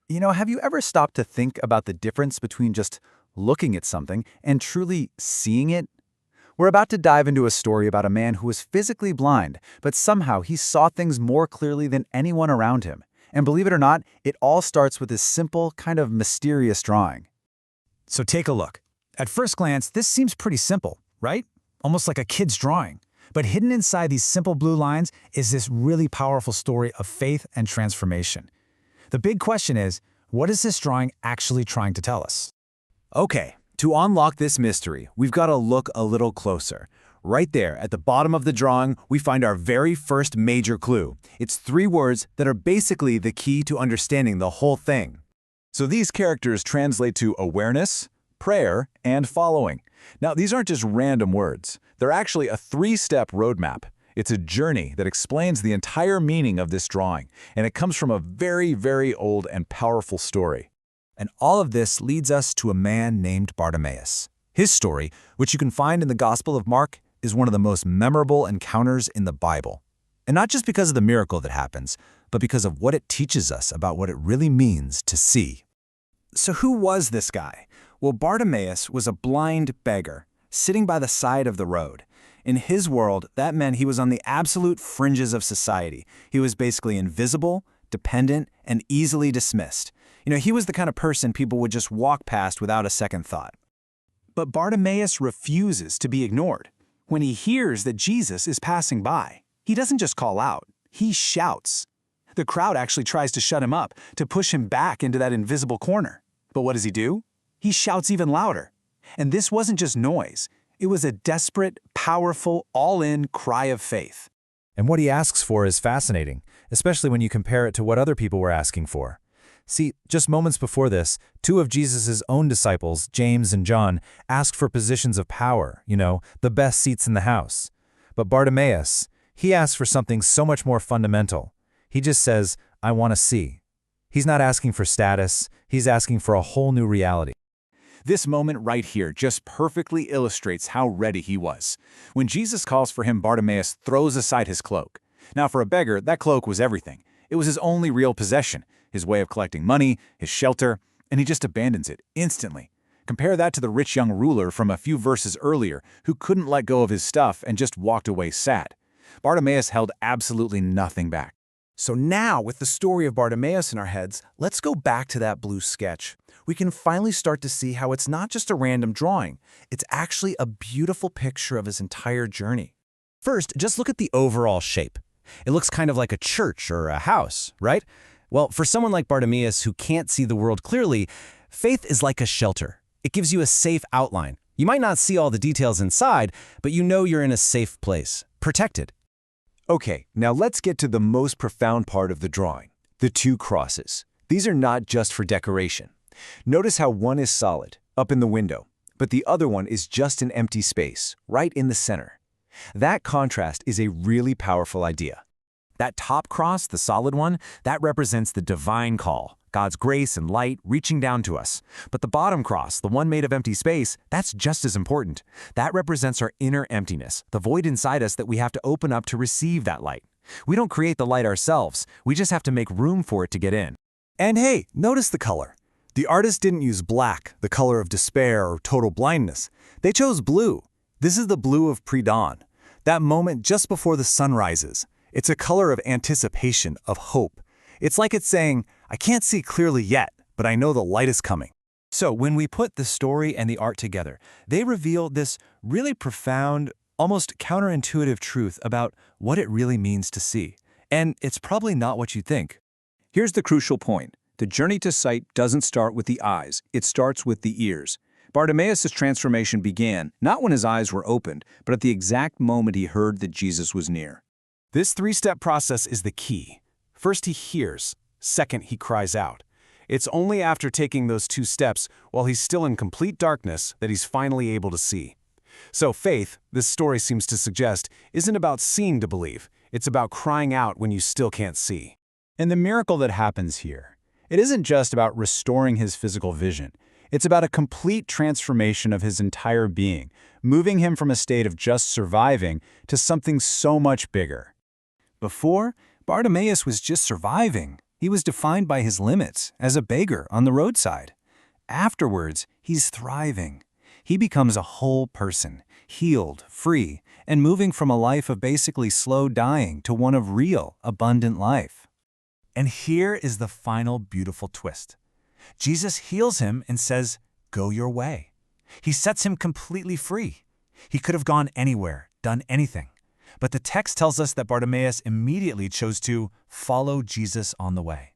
Have you ever stopped to think about the difference between just looking at something and truly seeing it? We're about to dive into a story about a man who was physically blind, but somehow he saw things more clearly than anyone around him. And believe it or not, it all starts with this simple, kind of mysterious drawing. So take a look. At first glance, this seems pretty simple, right? Almost like a kid's drawing. But hidden inside these simple blue lines is this really powerful story of faith and transformation. The big question is, what is this drawing actually trying to tell us? Okay, to unlock this mystery, we've got to look a little closer. Right there, at the bottom of the drawing, we find our very first major clue. It's 3 words that are basically the key to understanding the whole thing. So these characters translate to awareness, prayer, and following. Now, these aren't just random words. They're actually a 3-step roadmap. It's a journey that explains the entire meaning of this drawing, and it comes from a very, very old and powerful story. And all of this leads us to a man named Bartimaeus. His story, which you can find in the Gospel of Mark, is one of the most memorable encounters in the Bible. And not just because of the miracle that happens, but because of what it teaches us about what it really means to see. So who was this guy? Well, Bartimaeus was a blind beggar, sitting by the side of the road. In his world, that meant he was on the absolute fringes of society. He was basically invisible, dependent, and easily dismissed. He was the kind of person people would just walk past without a second thought. But Bartimaeus refuses to be ignored. When he hears that Jesus is passing by, he doesn't just call out, he shouts. The crowd actually tries to shut him up, to push him back into that invisible corner. But what does he do? He shouts even louder. And this wasn't just noise. It was a desperate, powerful, all-in cry of faith. And what he asks for is fascinating, especially when you compare it to what other people were asking for. See, just moments before this, 2 of Jesus' own disciples, James and John, asked for positions of power, the best seats in the house. But Bartimaeus, he asks for something so much more fundamental. He just says, I want to see. He's not asking for status, he's asking for a whole new reality. This moment right here just perfectly illustrates how ready he was. When Jesus calls for him, Bartimaeus throws aside his cloak. Now, for a beggar, that cloak was everything. It was his only real possession, his way of collecting money, his shelter, and he just abandons it instantly. Compare that to the rich young ruler from a few verses earlier who couldn't let go of his stuff and just walked away sad. Bartimaeus held absolutely nothing back. So now, with the story of Bartimaeus in our heads, let's go back to that blue sketch. We can finally start to see how it's not just a random drawing. It's actually a beautiful picture of his entire journey. First, just look at the overall shape. It looks kind of like a church or a house, right? Well, for someone like Bartimaeus who can't see the world clearly, faith is like a shelter. It gives you a safe outline. You might not see all the details inside, but you know you're in a safe place, protected. Okay, now let's get to the most profound part of the drawing, the 2 crosses. These are not just for decoration. Notice how one is solid, up in the window, but the other one is just an empty space, right in the center. That contrast is a really powerful idea. That top cross, the solid one, that represents the divine call, God's grace and light reaching down to us. But the bottom cross, the one made of empty space, that's just as important. That represents our inner emptiness, the void inside us that we have to open up to receive that light. We don't create the light ourselves, we just have to make room for it to get in. And hey, notice the color. The artist didn't use black, the color of despair or total blindness. They chose blue. This is the blue of pre-dawn, that moment just before the sun rises. It's a color of anticipation, of hope. It's like it's saying, I can't see clearly yet, but I know the light is coming. So when we put the story and the art together, they reveal this really profound, almost counterintuitive truth about what it really means to see. And it's probably not what you think. Here's the crucial point. The journey to sight doesn't start with the eyes, it starts with the ears. Bartimaeus' transformation began not when his eyes were opened, but at the exact moment he heard that Jesus was near. This 3-step process is the key. First, he hears. Second, he cries out. It's only after taking those 2 steps, while he's still in complete darkness, that he's finally able to see. So faith, this story seems to suggest, isn't about seeing to believe. It's about crying out when you still can't see. And the miracle that happens here, it isn't just about restoring his physical vision. It's about a complete transformation of his entire being, moving him from a state of just surviving to something so much bigger. Before, Bartimaeus was just surviving, He was defined by his limits as a beggar on the roadside. Afterwards, he's thriving. He becomes a whole person, healed, free, and moving from a life of basically slow dying to one of real, abundant life. And here is the final beautiful twist. Jesus heals him and says, "Go your way." He sets him completely free. He could have gone anywhere, done anything. But the text tells us that Bartimaeus immediately chose to follow Jesus on the way.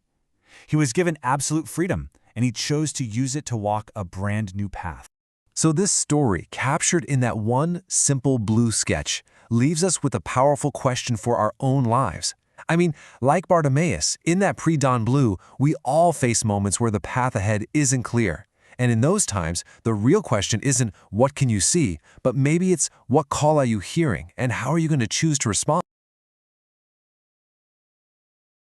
He was given absolute freedom, and he chose to use it to walk a brand new path. So this story, captured in that one simple blue sketch, leaves us with a powerful question for our own lives. I mean, like Bartimaeus, in that pre-dawn blue, we all face moments where the path ahead isn't clear. And in those times, the real question isn't what can you see, but maybe it's what call are you hearing and how are you going to choose to respond?